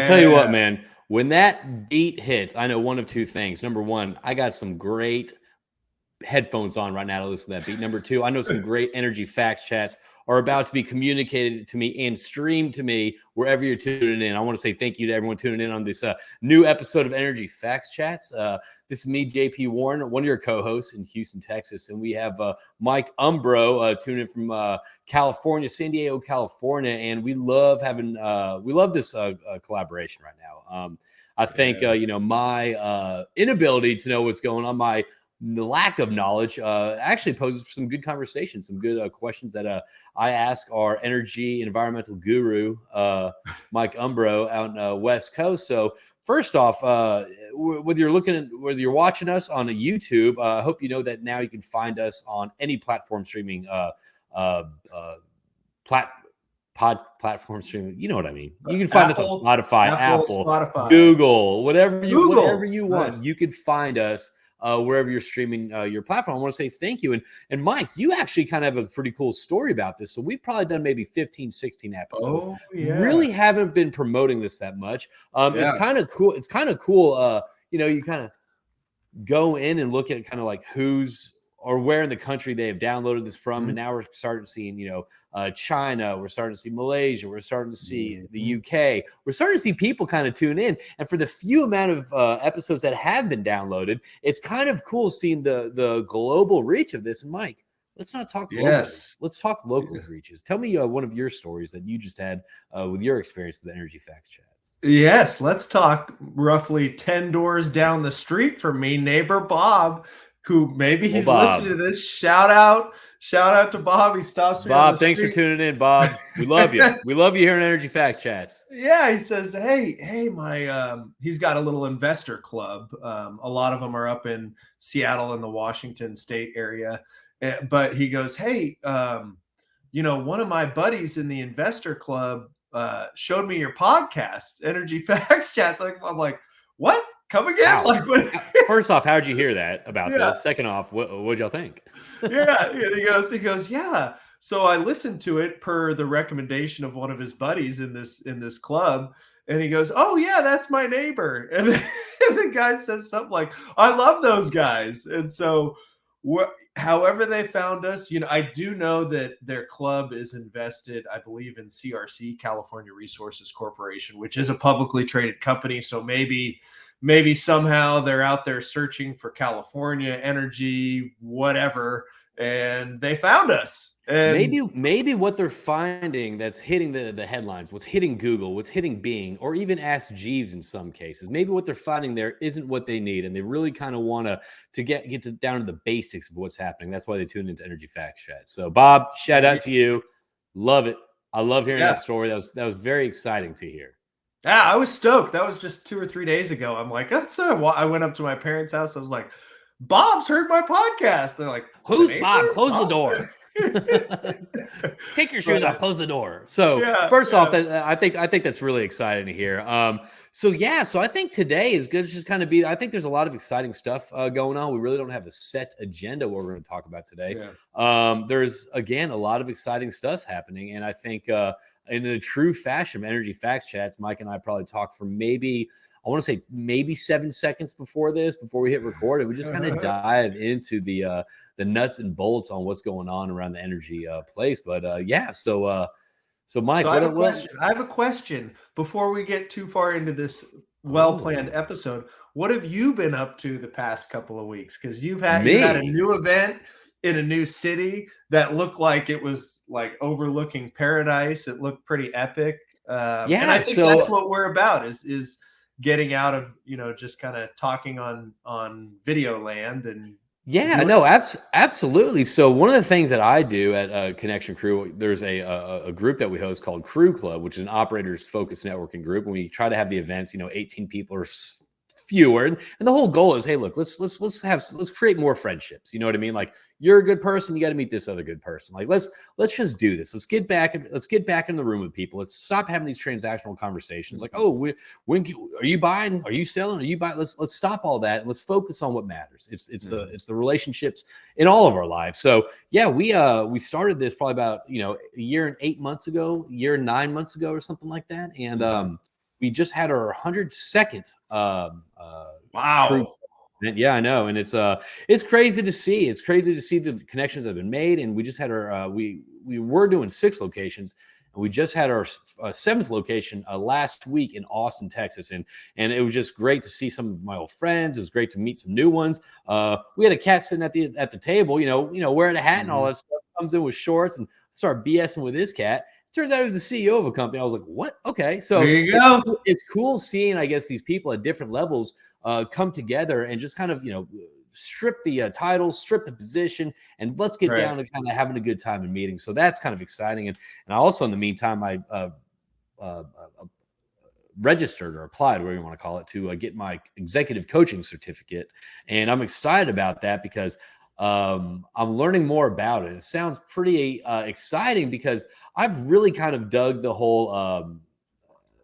I'll tell you what, man, when that beat hits, I know one of two things. Number one, I got some great headphones on right now to listen to that beat. Number two, I know some great energy facts chats are about to be communicated to me and streamed to me wherever you're tuning in. I want to say thank you to everyone tuning in on this new episode of Energy Facts Chats. This is me, JP Warren, one of your co-hosts in Houston, Texas, and we have Mike Umbro tuning in from California, San Diego, California, and we love having this collaboration right now. I think my inability to know what's going on, the lack of knowledge actually poses some good conversations, some good questions that I ask our energy environmental guru, Mike Umbro, out in the West Coast. So first off, whether you're watching us on a YouTube, I hope you know that now you can find us on any platform streaming platform streaming. You know what I mean? You can find us on Spotify, Apple, Google, whatever you want. Nice. You can find us wherever you're streaming your platform. I want to say thank you. And Mike, you actually kind of have a pretty cool story about this. So we've probably done maybe 15, 16 episodes. Oh, yeah. Really haven't been promoting this that much. It's kind of cool. It's kind of cool. You kind of go in and look at kind of like who's or where in the country they have downloaded this from. Mm-hmm. And now we're starting to see, China, we're starting to see Malaysia, we're starting to see the UK, we're starting to see people kind of tune in. And for the few amount of episodes that have been downloaded, it's kind of cool seeing the global reach of this. And Mike, let's not talk global. Yes. Let's talk local reaches. Tell me one of your stories that you just had with your experience with the Energy Facts Chats. Yes, let's talk roughly 10 doors down the street from me, neighbor Bob, who maybe he's listening to this. Shout out to Bob. He stops me. Bob, thanks for tuning in, Bob. We love you. We love you here in Energy Facts Chats. Yeah, he says, hey, he's got a little investor club. A lot of them are up in Seattle and the Washington State area. But he goes, hey, one of my buddies in the investor club showed me your podcast, Energy Facts Chats. I'm like, what? Come again? First off, how'd you hear that about this? Second off, what'd y'all think? Yeah. And he goes, yeah. So I listened to it per the recommendation of one of his buddies in this club. And he goes, oh yeah, that's my neighbor. And the guy says something like, I love those guys. And so however they found us, I do know that their club is invested, I believe, in CRC, California Resources Corporation, which is a publicly traded company. So maybe somehow they're out there searching for California energy, whatever, and they found us. And maybe what they're finding that's hitting the headlines, what's hitting Google, what's hitting Bing, or even Ask Jeeves in some cases, maybe what they're finding there isn't what they need, and they really kind of want to get down to the basics of what's happening. That's why they tuned into Energy Facts Chat. So, Bob, shout out to you. Love it. I love hearing that story. That was very exciting to hear. Yeah, I was stoked. That was just 2 or 3 days ago. I'm like, I went up to my parents' house. I was like, Bob's heard my podcast. They're like, who's Bob? Close the door. Take your shoes off. Close the door. So first off, I think that's really exciting to hear. So I think today is good to just kind of be. I think there's a lot of exciting stuff going on. We really don't have a set agenda what we're going to talk about today. Yeah. There's again a lot of exciting stuff happening, and I think in a true fashion of Energy Facts Chats, Mike and I probably talked for maybe 7 seconds before we hit record, and we just kind of dive into the nuts and bolts on what's going on around the energy place. But so Mike, I have a question before we get too far into this well-planned episode. What have you been up to the past couple of weeks? Because you had a new event in a new city that looked like it was like overlooking paradise. It looked pretty epic. And I think that's what we're about is getting out of, just kind of talking on video land and absolutely. So one of the things that I do at Connection Crew, there's a group that we host called Crew Club, which is an operators focused networking group. And we try to have the events, 18 people or fewer. And the whole goal is, hey, look, let's create more friendships. You know what I mean? Like, you're a good person, you got to meet this other good person. Like, let's just do this. Let's get back in the room with people. Let's stop having these transactional conversations. Like, when are you buying? Are you selling? Are you buying? Let's stop all that and let's focus on what matters. It's the relationships in all of our lives. So we started this probably about a year and 9 months ago or something like that. And we just had our 102nd crew. Wow. Yeah, I know, and it's crazy to see. It's crazy to see the connections that have been made, and we just had our we were doing 6 locations, and we just had our 7th location last week in Austin, Texas, and it was just great to see some of my old friends. It was great to meet some new ones. We had a cat sitting at the table, wearing a hat and all that stuff. Comes in with shorts and start BSing with his cat. Turns out he was the CEO of a company. I was like, what? Okay, so there you go. It's cool seeing, I guess, these people at different levels come together and just kind of, strip the title, strip the position, and let's get down to kind of having a good time in meetings. So that's kind of exciting. And I also, in the meantime, I registered or applied, whatever you want to call it, to get my executive coaching certificate. And I'm excited about that because I'm learning more about it. It sounds pretty exciting because I've really kind of dug the whole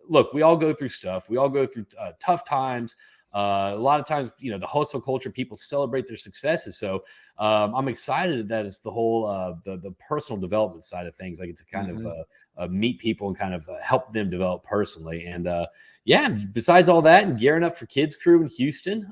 look, we all go through stuff. We all go through tough times. A lot of times, the hustle culture, people celebrate their successes. So I'm excited that it's the whole the personal development side of things. I get to kind of meet people and kind of help them develop personally. And yeah, besides all that and gearing up for Kids Crew in Houston,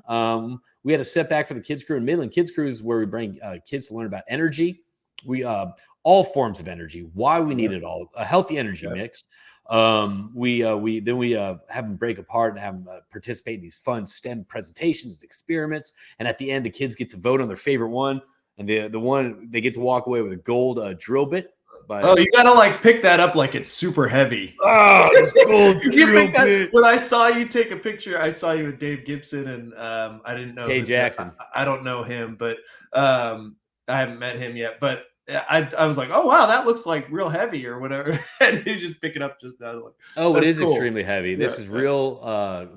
we had a setback for the Kids Crew in Midland. Kids Crew is where we bring kids to learn about energy. We all forms of energy, why we need it all, a healthy energy mix. We have them break apart and have them participate in these fun STEM presentations and experiments. And at the end, the kids get to vote on their favorite one. And the one they get to walk away with a gold drill bit. You gotta pick that up like it's super heavy. Oh, it's gold drill bit. When I saw you take a picture, I saw you with Dave Gibson and I didn't know Kay Jackson. I don't know him, but I haven't met him yet. But I was like, oh wow, that looks like real heavy or whatever. And you just pick it up just now. It is cool. Extremely heavy. This is real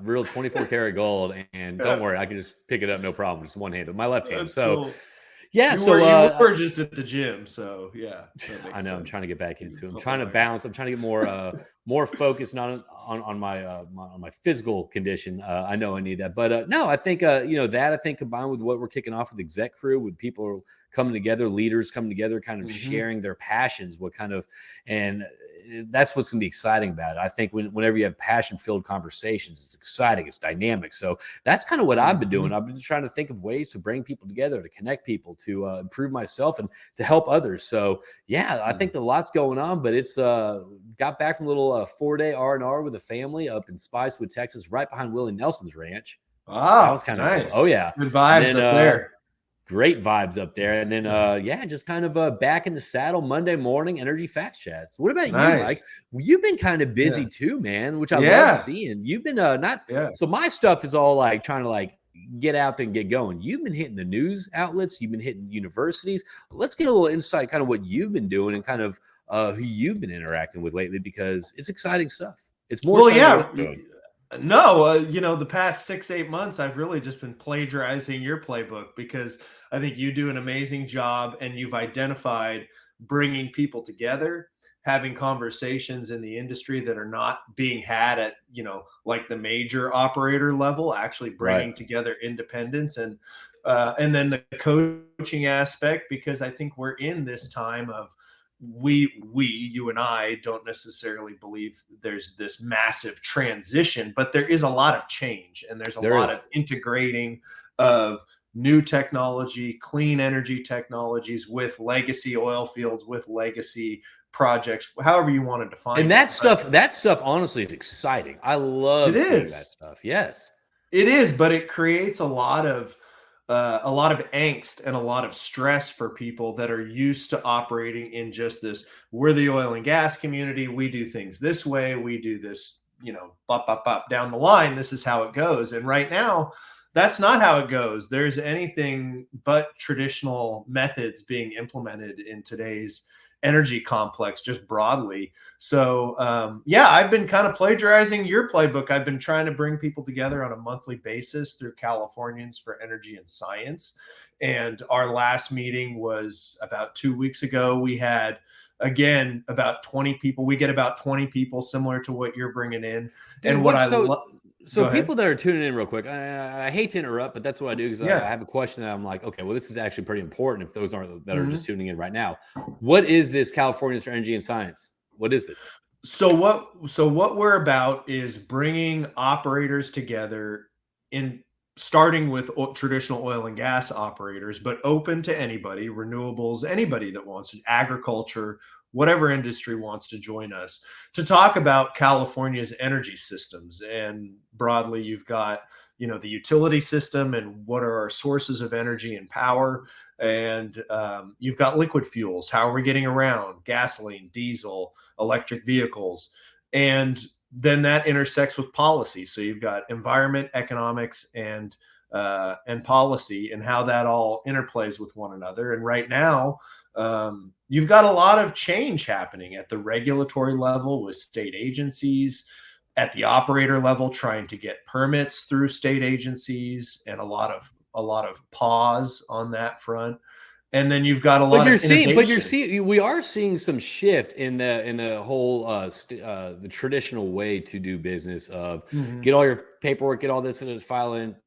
24 karat gold, and don't worry, I can just pick it up no problem. Just one hand with my left hand. So cool. Yeah, you were just at the gym, so yeah. I know. Sense. I'm trying to get back into it. I'm trying to balance. I'm trying to get more focused on my physical condition. I know I need that, but no, I think that I think combined with what we're kicking off with Exec Crew, with people coming together, leaders coming together, kind of sharing their passions, and that's what's going to be exciting about it. I think whenever you have passion-filled conversations, it's exciting, it's dynamic. So that's kind of what I've been doing. I've been trying to think of ways to bring people together, to connect people, to improve myself, and to help others. So yeah, I think a lot's going on, but it's got back from a little 4-day R&R with a family up in Spicewood, Texas, right behind Willie Nelson's ranch. Wow, that was kind of nice. Cool. Oh yeah, good vibes up there. Great vibes up there. And then, just kind of back in the saddle Monday morning, Energy Facts Chats. What about you, Mike? You've been kind of busy too, man, which I love seeing. You've been so my stuff is all trying to get out there and get going. You've been hitting the news outlets. You've been hitting universities. Let's get a little insight, kind of what you've been doing and kind of who you've been interacting with lately, because it's exciting stuff. It's more. Well, yeah. No, the past 6-8 months, I've really just been plagiarizing your playbook because I think you do an amazing job and you've identified bringing people together, having conversations in the industry that are not being had at, the major operator level, actually bringing together independence and then the coaching aspect, because I think we're in this time of you and I don't necessarily believe there's this massive transition, but there is a lot of change and there's a lot of integrating of new technology, clean energy technologies with legacy oil fields, with legacy projects, however you want to define it. And that stuff honestly is exciting. I love seeing that stuff. Yes, it is, but it creates a lot of angst and a lot of stress for people that are used to operating in just this. We're the oil and gas community. We do things this way. We do this, bop, bop, bop, down the line. This is how it goes. And right now, that's not how it goes. There's anything but traditional methods being implemented in today's energy complex, just broadly. So I've been kind of plagiarizing your playbook. I've been trying to bring people together on a monthly basis through Californians for Energy and Science. And our last meeting was about 2 weeks ago. We had, again, about 20 people. We get about 20 people, similar to what you're bringing in. And So people that are tuning in real quick, I hate to interrupt, but that's what I do, because I have a question that I'm like, okay, well, this is actually pretty important if those aren't that are just tuning in right now. What is this Californians for Energy and Science? What is it? So what we're about is bringing operators together, in starting with traditional oil and gas operators, but open to anybody, renewables, anybody that wants to, agriculture, whatever industry wants to join us, to talk about California's energy systems. And broadly, you've got, the utility system and what are our sources of energy and power. And you've got liquid fuels. How are we getting around? Gasoline, diesel, electric vehicles. And then that intersects with policy. So you've got environment, economics, and policy, and how that all interplays with one another. And right now, you've got a lot of change happening at the regulatory level with state agencies, at the operator level, trying to get permits through state agencies, and a lot of pause on that front. And then you've got a lot of innovation. We are seeing some shift in the whole the traditional way to do business of get all your paperwork, get all this in a file in,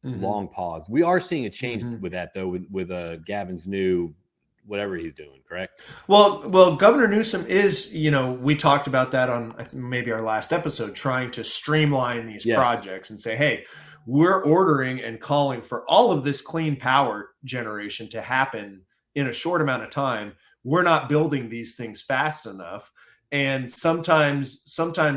long pause. We are seeing a change with that though, with Gavin's new whatever he's doing, correct? Well, Governor Newsom is, we talked about that on maybe our last episode, trying to streamline these projects and say, hey, we're ordering and calling for all of this clean power generation to happen in a short amount of time. We're not building these things fast enough. And sometimes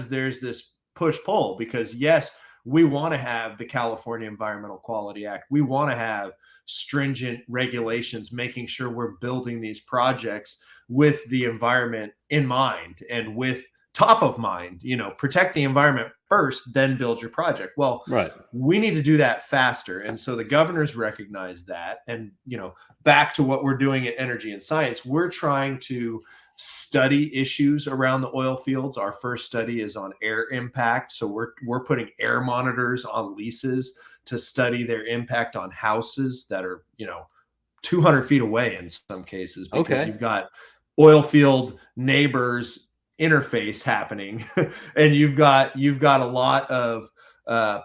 there's this push-pull, because yes, we want to have the California Environmental Quality Act. We want to have stringent regulations, making sure we're building these projects with the environment in mind and with top of mind, protect the environment first, then build your project. Well, right. We need to do that faster. And so the governors recognize that. And, back to what we're doing at Energy and Science, we're trying to study issues around the oil fields. Our first study is on air impact. So we're putting air monitors on leases to study their impact on houses that are, 200 feet away in some cases, because you've got oil field neighbors interface happening. And you've got a lot of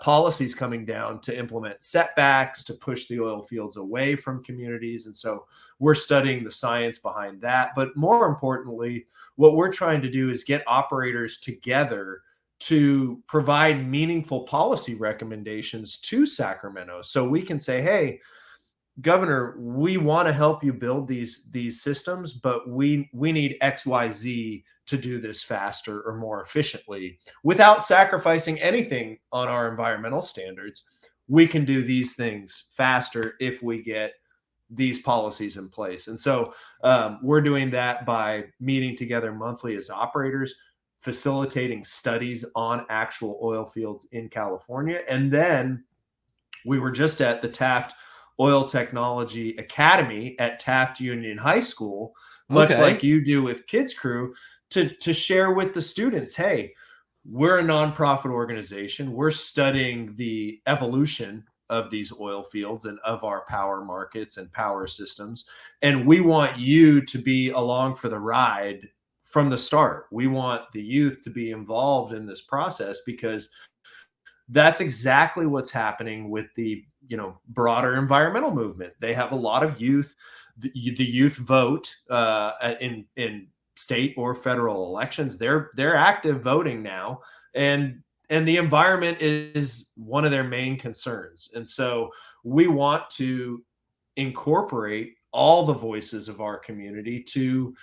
policies coming down to implement setbacks, to push the oil fields away from communities. And so we're studying the science behind that. But more importantly, what we're trying to do is get operators together to provide meaningful policy recommendations to Sacramento, so we can say, hey, Governor, we want to help you build these systems, but we need XYZ to do this faster or more efficiently without sacrificing anything on our environmental standards. We can do these things faster if we get these policies in place. And so we're doing that by meeting together monthly as operators, facilitating studies on actual oil fields in California. And then we were just at the Taft Oil Technology Academy at Taft Union High School, much like you do with Kids Crew, to share with the students, hey, we're a nonprofit organization. We're studying the evolution of these oil fields and of our power markets and power systems. And we want you to be along for the ride from the start. We want the youth to be involved in this process, because that's exactly what's happening with the broader environmental movement. They have a lot of youth. The youth vote in state or federal elections. They're active voting now, and the environment is one of their main concerns. And so we want to incorporate all the voices of our community to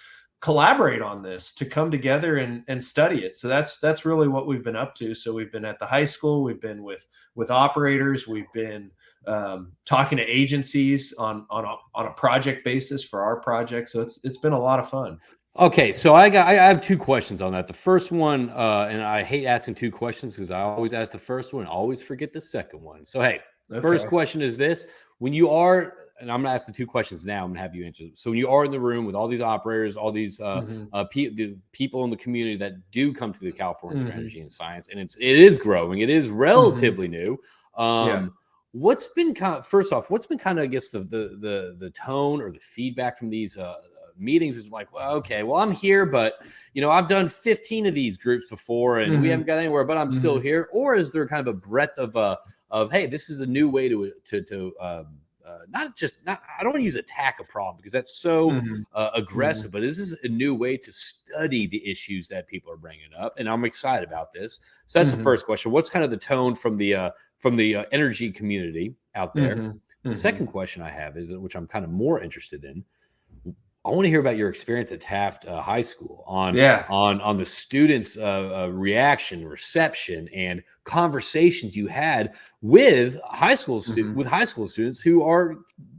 collaborate on this, to come together and study it. So that's really what we've been up to. So we've been at the high school, we've been with operators, we've been talking to agencies on a project basis for our project. So it's been a lot of fun. Okay, so I have two questions on that. The first one, and I hate asking two questions because I always ask the first one, always forget the second one. So hey, first question is this: when you are, and I'm gonna ask the two questions now, I'm gonna have you answer. So when you are in the room with all these operators, all these the people in the community that do come to the California for Energy and Science, and it is growing, it is relatively new. What's been first off, what's been kind of, I guess, the tone or the feedback from these meetings is like, well, okay, well, I'm here, but I've done 15 of these groups before and we haven't got anywhere, but I'm still here? Or is there kind of a breadth of hey, this is a new way to not I don't want to use attack a problem because that's so Mhm. aggressive, but this is a new way to study the issues that people are bringing up, and I'm excited about this. So that's the Mhm. first question. What's kind of the tone from the energy community out there? Mhm. The Mhm. second question I have is, which I'm kind of more interested in, I want to hear about your experience at Taft High School on Yeah. the students' reaction, reception, and conversations you had with Mhm. high school students who are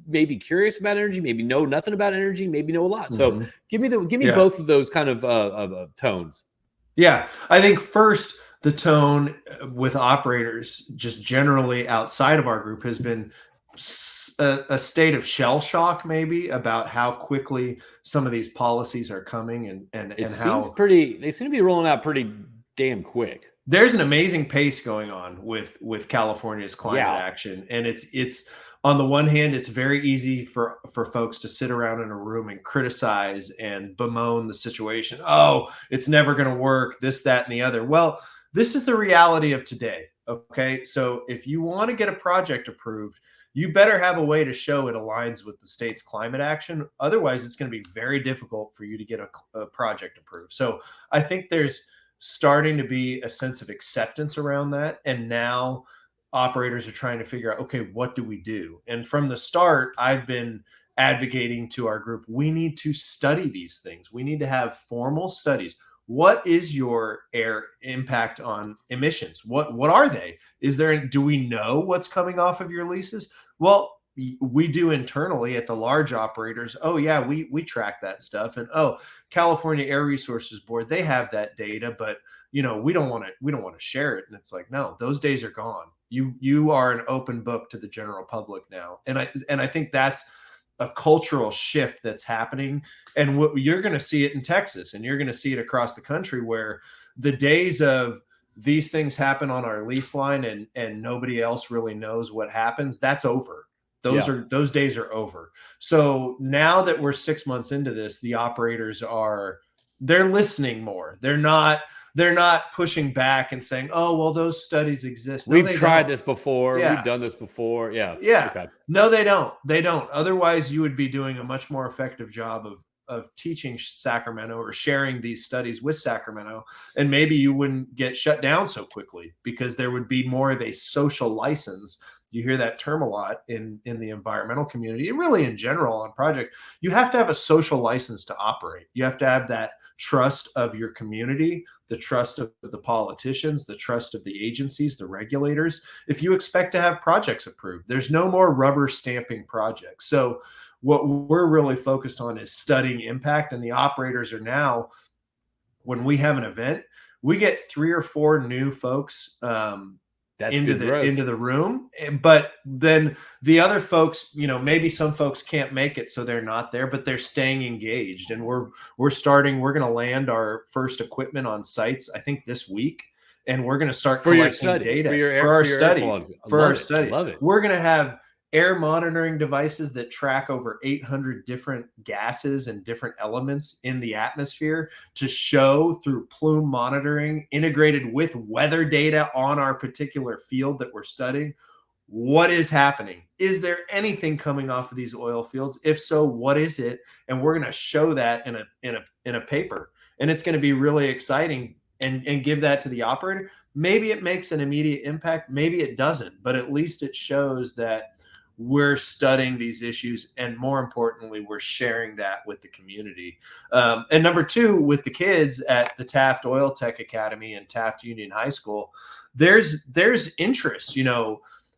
maybe curious about energy, maybe know nothing about energy, maybe know a lot. So Mhm. give me Yeah. both of those kind of tones. Yeah. I think first, the tone with operators, just generally outside of our group, has been a state of shell shock, maybe, about how quickly some of these policies are coming, It and seems how pretty. They seem to be rolling out pretty damn quick. there's an amazing pace going on with California's climate Yeah, action, and it's on the one hand, it's very easy for folks to sit around in a room and criticize and bemoan the situation. Oh, it's never going to work, this, that, and the other. Well, this is the reality of today. Okay, so if you want to get a project approved, you better have a way to show it aligns with the state's climate action. Otherwise, it's going to be very difficult for you to get a project approved. So I think there's starting to be a sense of acceptance around that. And now operators are trying to figure out, okay, what do we do? And from the start, I've been advocating to our group, we need to study these things. We need to have formal studies. What is your air impact on emissions? What are they? Do we know what's coming off of your leases? Well, we do internally at the large operators. Oh yeah, we track that stuff. And oh, California Air Resources Board, they have that data, but we don't want to share it. And it's like, no, those days are gone. You are an open book to the general public now. And I think that's a cultural shift that's happening. And what you're going to see it in Texas, and you're going to see it across the country, where the days of these things happen on our lease line and nobody else really knows what happens, that's over. yeah. Those days are over. So now that we're 6 months into this, the operators they're listening more. They're not pushing back and saying, oh, well, those studies exist. No, We've they tried don't. this before. We've Yeah. done this before. Yeah. Yeah. Okay. No, they don't. They don't. Otherwise, you would be doing a much more effective job of teaching Sacramento or sharing these studies with Sacramento, and maybe you wouldn't get shut down so quickly because there would be more of a social license. You hear that term a lot in the environmental community and really in general on projects. You have to have a social license to operate. You have to have that trust of your community, the trust of the politicians, the trust of the agencies, the regulators, if you expect to have projects approved. There's no more rubber stamping projects. So what we're really focused on is studying impact, and the operators are now, when we have an event, we get 3 or 4 new folks That's into good growth. the room. But then the other folks, maybe some folks can't make it, so they're not there, but they're staying engaged. And we're going to land our first equipment on sites, I think, this week. And we're going to start For your collecting study, data for our for your air studies. quality. I love it. I love it. We're going to have air monitoring devices that track over 800 different gases and different elements in the atmosphere to show through plume monitoring integrated with weather data on our particular field that we're studying. What is happening? Is there anything coming off of these oil fields? If so, what is it? And we're going to show that in a paper. And it's going to be really exciting and give that to the operator. Maybe it makes an immediate impact, maybe it doesn't, but at least it shows that we're studying these issues, and more importantly, we're sharing that with the community. And number two, with the kids at the Taft Oil Tech Academy and Taft Union High School, there's interest.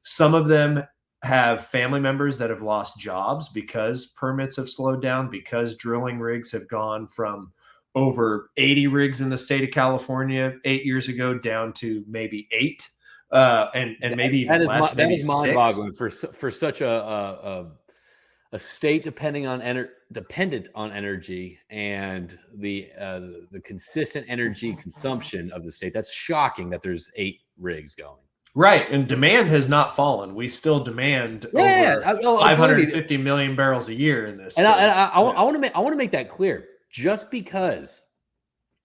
Some of them have family members that have lost jobs because permits have slowed down, because drilling rigs have gone from over 80 rigs in the state of California 8 years ago down to maybe 8. And maybe even less, that maybe is 6. mind-boggling for such a state dependent on energy and the consistent energy consumption of the state. That's shocking that there's 8 rigs going. Right, and demand has not fallen. We still demand over believe 550 million barrels a year in this. And I want to make that clear. Just because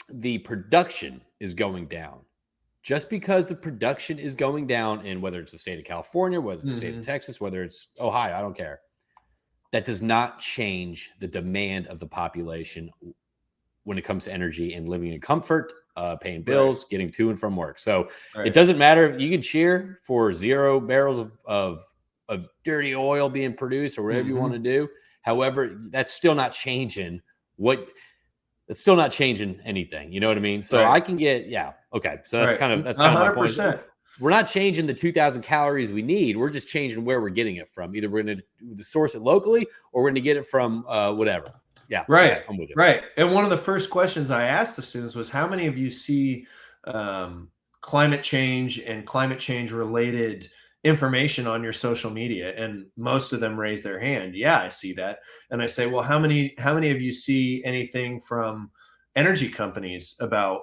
the production is going down, just because the production is going down in whether it's the state of California, whether it's the state of Mm-hmm. Texas, whether it's Ohio, I don't care. That does not change the demand of the population when it comes to energy and living in comfort, paying bills, getting to and from work. So it doesn't matter if you can cheer for 0 barrels of dirty oil being produced or whatever you want to do. However, that's still not changing it's still not changing anything. You know what I mean? So I can get, okay. So that's kind of my point. We're not changing the 2,000 calories we need. We're just changing where we're getting it from. Either we're going to source it locally or we're going to get it from whatever. Yeah. Right. Yeah, I'm with you. Right. And one of the first questions I asked the students was, how many of you see climate change and climate change related information on your social media? And most of them raise their hand. Yeah, I see that. And I say, well, how many of you see anything from energy companies about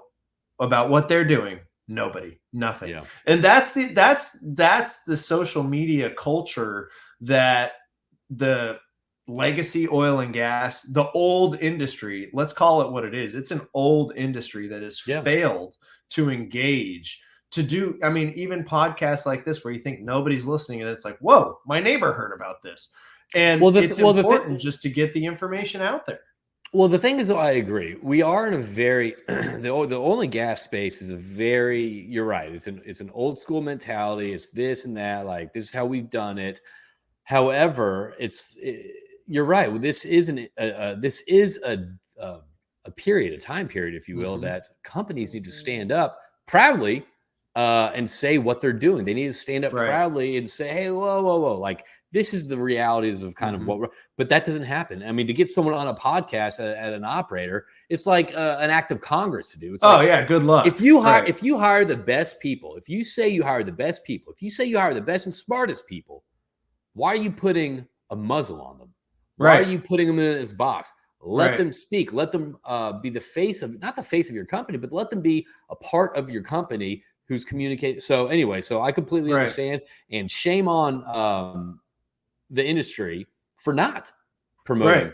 what they're doing? Nobody, nothing. Yeah. And that's the social media culture that the legacy oil and gas, the old industry, let's call it what it is. It's an old industry that has failed to engage, to do, I mean, even podcasts like this where you think nobody's listening and it's like, whoa, my neighbor heard about this. And it's important just to get the information out there. Well, the thing is, I agree. We are in a very the oil and gas space is a very. You're right. It's an old school mentality. It's this and that. Like this is how we've done it. However, you're right. This is a period, a time period, if you will, that companies need to stand up proudly and say what they're doing. They need to stand up proudly and say, "Hey, whoa!" Like this is the realities of kind of what but that doesn't happen. I mean, to get someone on a podcast at an operator, it's like an act of Congress to do. It's good luck. If you hire the best people, if you say you hire the best people, if you say you hire the best and smartest people, why are you putting a muzzle on them? Why are you putting them in this box? Let them speak. Let them be the face of, not the face of your company, but let them be a part of your company who's communicating. So anyway, I completely understand, and shame on the industry for not promoting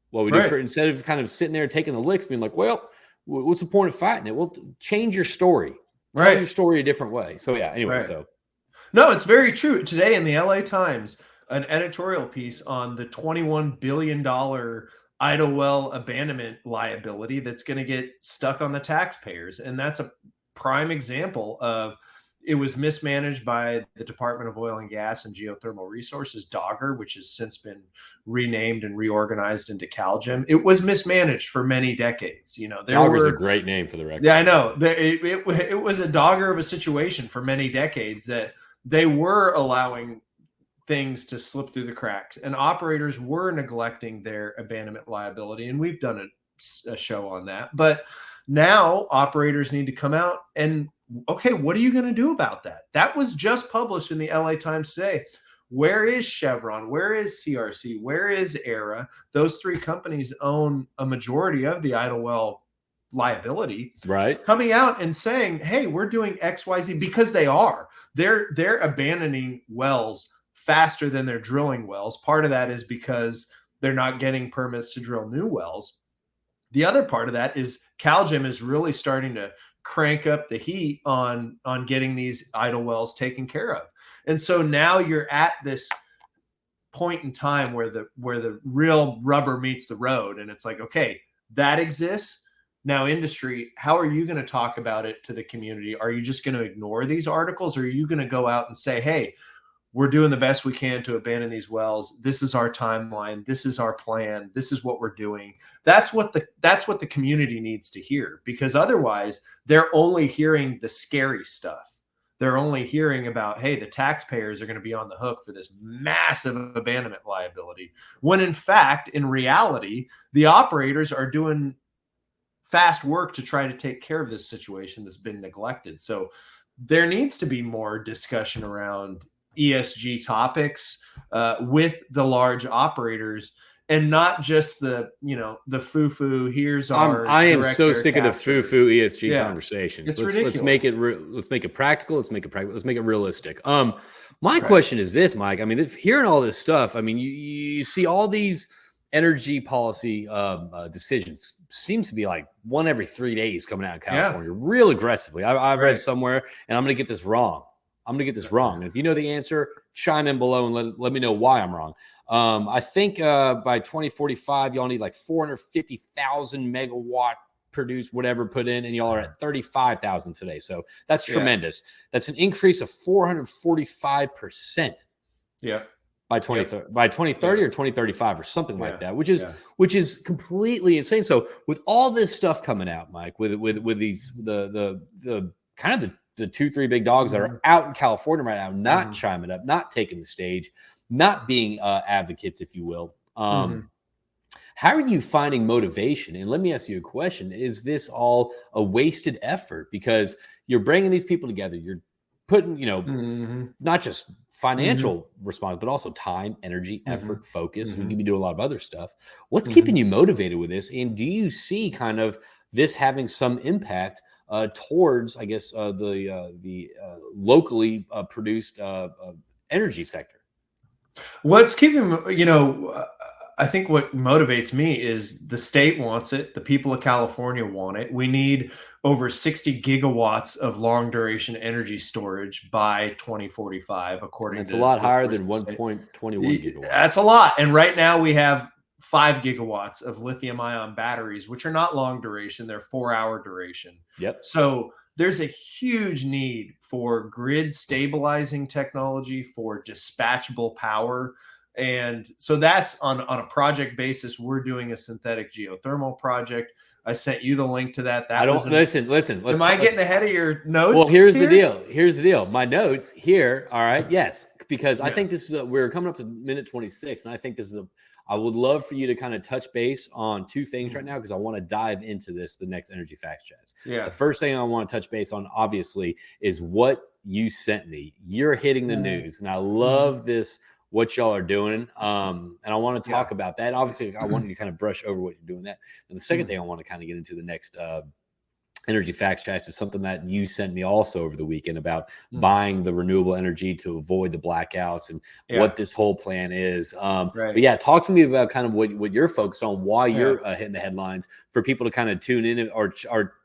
what we do. For instead of kind of sitting there taking the licks, being like, well, what's the point of fighting it? Well, change your story. Tell your story a different way. So yeah, anyway, No, it's very true. Today in the LA Times, an editorial piece on the $21 billion idle well abandonment liability that's going to get stuck on the taxpayers. And that's a prime example of, it was mismanaged by the Department of Oil and Gas and Geothermal Resources, Dogger, which has since been renamed and reorganized into CalGEM. It was mismanaged for many decades. You know, Dogger's a great name for the record. Yeah, I know. It was a dogger of a situation for many decades that they were allowing things to slip through the cracks, and operators were neglecting their abandonment liability. And we've done a show on that. But now operators need to come out and, okay, what are you going to do about that? That was just published in the LA Times today. Where is Chevron? Where is CRC? Where is ERA? Those three companies own a majority of the idle well liability. Right. Coming out and saying, hey, we're doing XYZ, because they are. They're abandoning wells faster than they're drilling wells. Part of that is because they're not getting permits to drill new wells. The other part of that is CalGEM is really starting to crank up the heat on getting these idle wells taken care of. And so now you're at this point in time where the real rubber meets the road. And it's like, okay, that exists. Now, industry, how are you going to talk about it to the community? Are you just going to ignore these articles? Or are you going to go out and say, hey, we're doing the best we can to abandon these wells. This is our timeline. This is our plan. This is what we're doing. That's what the community needs to hear, because otherwise they're only hearing the scary stuff. They're only hearing about, hey, the taxpayers are going to be on the hook for this massive abandonment liability. When in fact, in reality, the operators are doing fast work to try to take care of this situation that's been neglected. So there needs to be more discussion around ESG topics with the large operators, and not just the foo-foo. Here's our. I am so sick of the foo-foo ESG conversations. It's ridiculous. Let's make it practical. Let's make it realistic. My question is this, Mike. I mean, hearing all this stuff, I mean, you see all these energy policy decisions seems to be like one every 3 days coming out of California, real aggressively. I've read somewhere, and I'm going to get this wrong. And if you know the answer, chime in below and let me know why I'm wrong. I think by 2045, y'all need like 450,000 megawatt produced, whatever put in, and y'all are at 35,000 today. So that's tremendous. That's an increase of 445%. Yeah. By 2030 or 2035 or something like that, which is completely insane. So with all this stuff coming out, Mike, with these the kind of the 2-3 big dogs that are out in California right now, not chiming up, not taking the stage, not being advocates, if you will. How are you finding motivation? And let me ask you a question: is this all a wasted effort because you're bringing these people together? You're putting, not just financial response, but also time, energy, effort, focus. We could be doing a lot of other stuff. What's keeping you motivated with this? And do you see kind of this having some impact towards, I guess, the locally produced energy sector? What's keeping, I think what motivates me is the state wants it. The people of California want it. We need over 60 gigawatts of long duration energy storage by 2045, according to. It's a lot higher than 1.21 gigawatts. That's a lot. And right now we have 5 gigawatts of lithium ion batteries, which are not long duration. They're 4-hour duration. Yep. So there's a huge need for grid stabilizing technology, for dispatchable power. And so that's on a project basis. We're doing a synthetic geothermal project. I sent you the link to that. Listen. Am I getting ahead of your notes? Well, here's the deal. My notes here. All right. Yes. Because I think this is we're coming up to minute 26. And I think this is I would love for you to kind of touch base on 2 things right now, because I want to dive into the next Energy Facts Chats. Yeah. The first thing I want to touch base on, obviously, is what you sent me. You're hitting the news, and I love this, what y'all are doing. And I want to talk about that. Obviously, I want you to kind of brush over what you're doing that. And the second thing I want to kind of get into the next Energy Facts Chat is something that you sent me also over the weekend about buying the renewable energy to avoid the blackouts and what this whole plan is. But yeah, talk to me about kind of what you're focused on, why you're hitting the headlines, for people to kind of tune in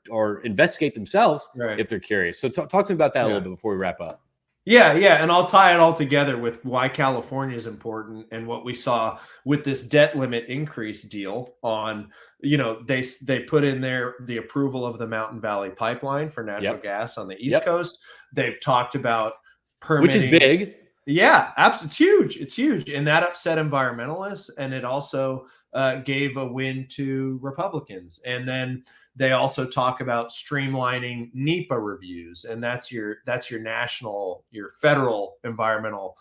or investigate themselves if they're curious. So talk to me about that a little bit before we wrap up. Yeah. And I'll tie it all together with why California is important and what we saw with this debt limit increase deal on, they put in there the approval of the Mountain Valley Pipeline for natural gas on the East Coast. They've talked about permitting. Which is big. Yeah, absolutely. It's huge. And that upset environmentalists. And it also gave a win to Republicans. And then they also talk about streamlining NEPA reviews, and that's your federal environmental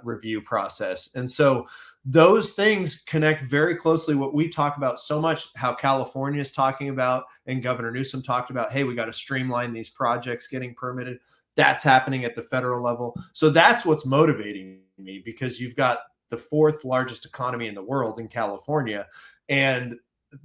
review process. And so those things connect very closely what we talk about so much, how California is talking about, and Governor Newsom talked about, hey, we got to streamline these projects getting permitted. That's happening at the federal level. So that's what's motivating me, because you've got the 4th largest economy in the world in California, and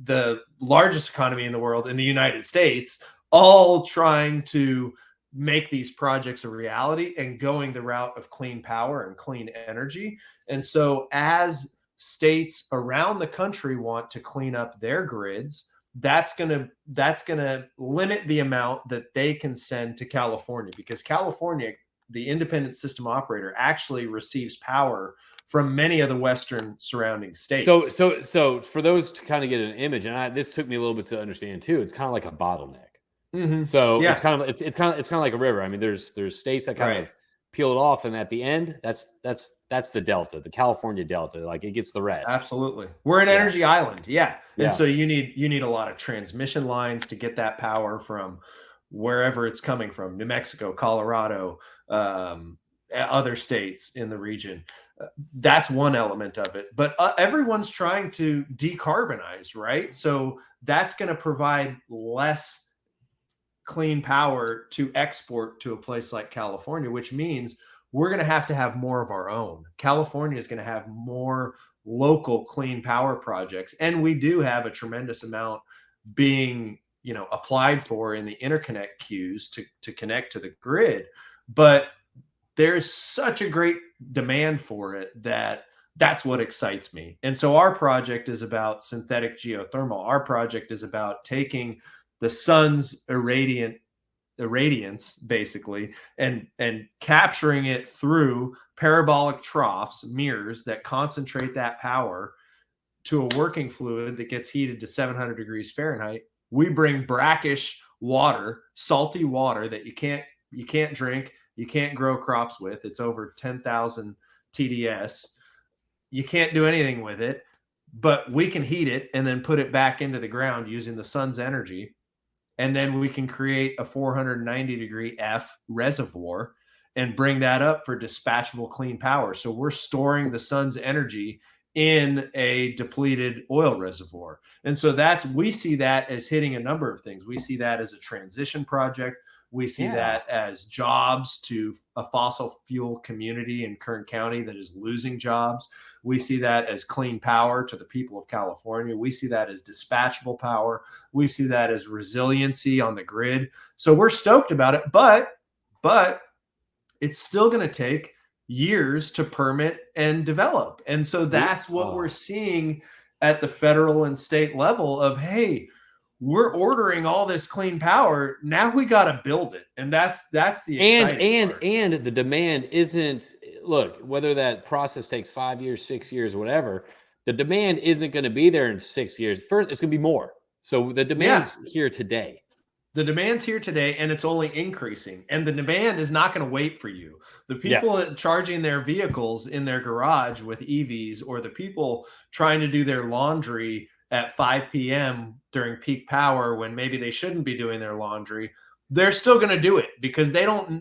the largest economy in the world in the United States, all trying to make these projects a reality and going the route of clean power and clean energy. And so as states around the country want to clean up their grids, that's going to limit the amount that they can send to California, because California, the independent system operator, actually receives power from many of the Western surrounding states. So for those to kind of get an image, and this took me a little bit to understand too, it's kind of like a bottleneck. So it's kind of like a river. I mean, there's states that kind of peel it off, and at the end, that's the delta, the California delta. Like, it gets the rest. Absolutely, we're an energy island. And so you need a lot of transmission lines to get that power from wherever it's coming from, New Mexico, Colorado, other states in the region. That's one element of it, but everyone's trying to decarbonize, right? So that's going to provide less clean power to export to a place like California, which means we're going to have more of our own. California is going to have more local clean power projects, and we do have a tremendous amount being applied for in the interconnect queues to connect to the grid. But there's such a great demand for it that That's what excites me. And so our project is about synthetic geothermal. Our project is about taking the sun's irradiance basically and capturing it through parabolic troughs, mirrors that concentrate that power to a working fluid that gets heated to 700 degrees Fahrenheit. We bring brackish water, salty water that you can't drink, you can't grow crops with. It's over 10,000 TDS. You can't do anything with it, but we can heat it and then put it back into the ground using the sun's energy. And then we can create a 490 degree F reservoir and bring that up for dispatchable clean power. So we're storing the sun's energy in a depleted oil reservoir. And so we see that as hitting a number of things. We see that as a transition project. We see that as jobs to a fossil fuel community in Kern County that is losing jobs. We see that as clean power to the people of California. We see that as dispatchable power. We see that as resiliency on the grid. So we're stoked about it, but it's still going to take years to permit and develop. And so that's what we're seeing at the federal and state level of, hey, we're ordering all this clean power. Now we got to build it. And that's the exciting part. And the demand isn't, look, whether that process takes 5 years, 6 years, whatever, the demand isn't going to be there in 6 years. First, it's going to be more. So the demand's here today. The demand's here today, and it's only increasing. And the demand is not going to wait for you. The people charging their vehicles in their garage with EVs, or the people trying to do their laundry at 5 p.m. during peak power when maybe they shouldn't be doing their laundry, they're still going to do it because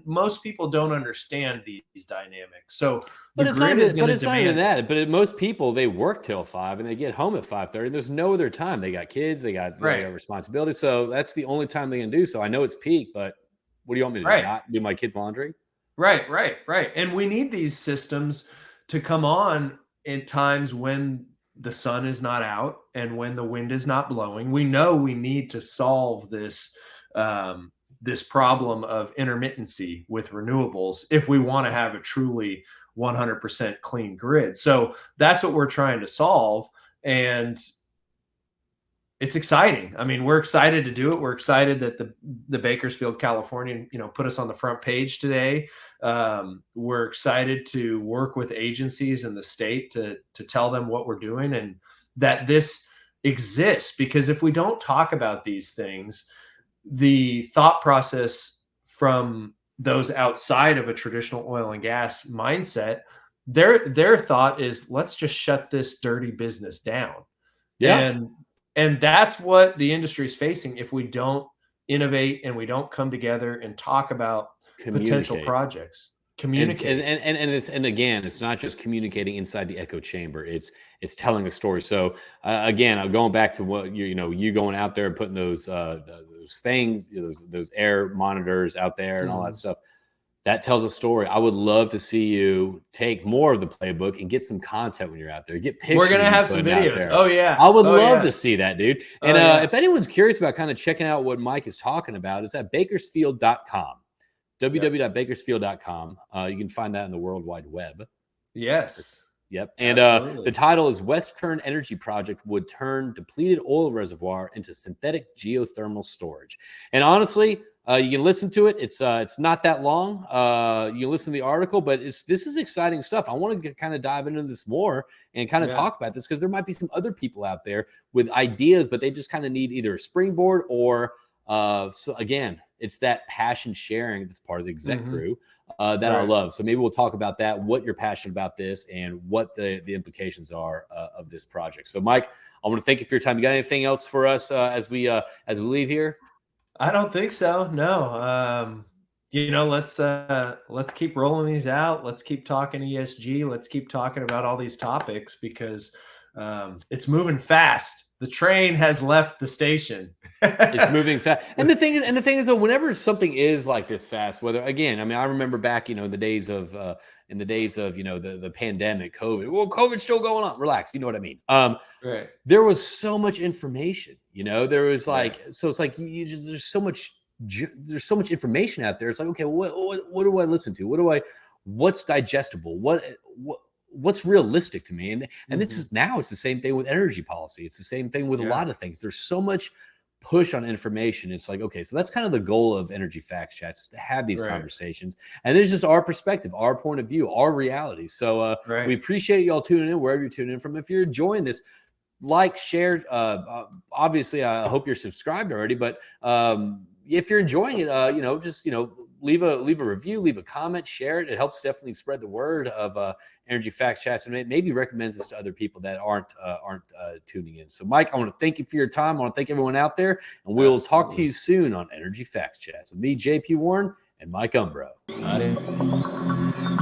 most people don't understand these dynamics. So but it's not even that. But most people, they work till 5 and they get home at 5:30. There's no other time. They got kids, they got responsibility. So that's the only time they can do. So I know it's peak, but what do you want me to do? Not do my kids' laundry? Right. And we need these systems to come on in times when the sun is not out and when the wind is not blowing. We know we need to solve this this problem of intermittency with renewables if we want to have a truly 100% clean grid. So that's what we're trying to solve. And it's exciting. I mean, we're excited to do it. We're excited that the Bakersfield, California, put us on the front page today. We're excited to work with agencies in the state to tell them what we're doing and that this exists. Because if we don't talk about these things, the thought process from those outside of a traditional oil and gas mindset, their thought is, let's just shut this dirty business down. And that's what the industry is facing if we don't innovate and we don't come together and talk about potential projects. Communicate. And again, it's not just communicating inside the echo chamber. It's telling a story. So again, I'm going back to what you going out there and putting those things, those air monitors out there and all that stuff. That tells a story. I would love to see you take more of the playbook and get some content when you're out there. Get pictures. We're gonna have some videos. Oh yeah, I would love to see that, dude. And if anyone's curious about kind of checking out what Mike is talking about, it's at bakersfield.com. www.bakersfield.com. You can find that in the World Wide Web. Yes. Yep. And the title is West Kern Energy Project would turn depleted oil reservoir into synthetic geothermal storage. And honestly, you can listen to it. It's not that long. You can listen to the article, but this is exciting stuff. I want to kind of dive into this more and kind of talk about this because there might be some other people out there with ideas, but they just kind of need either a springboard or so again, it's that passion sharing that's part of the exec crew that I love. So maybe we'll talk about that, what you're passionate about this and what the implications are of this project. So Mike, I want to thank you for your time. You got anything else for us as we leave here? I don't think so. No. Let's keep rolling these out. Let's keep talking ESG. Let's keep talking about all these topics because it's moving fast. The train has left the station. It's moving fast. And the thing is, though, whenever something is like this fast, whether again, I mean, I remember back, the days of the pandemic, COVID. Well, COVID's still going on. Relax. You know what I mean? Right. There was so much information. There was so it's like there's so much information out there. It's like, okay, what do I listen to? What's digestible? what's realistic to me. And this Mhm. is now it's the same thing with energy policy. It's the same thing with a Yeah. lot of things. There's so much push on information. It's like, okay, so that's kind of the goal of Energy Facts Chats, to have these Right. conversations. And there's just our perspective, our point of view, our reality. So we Right. appreciate y'all tuning in wherever you're tuning in from. If you're enjoying this, like, share. Obviously, I hope you're subscribed already. But if you're enjoying it, just leave a review, leave a comment, share it. It helps definitely spread the word of Energy Facts Chats, and maybe recommends this to other people that aren't tuning in. So, Mike, I want to thank you for your time. I want to thank everyone out there, and we'll talk to Absolutely. you soon on Energy Facts Chats with me, JP Warren, and Mike Umbro. Got it.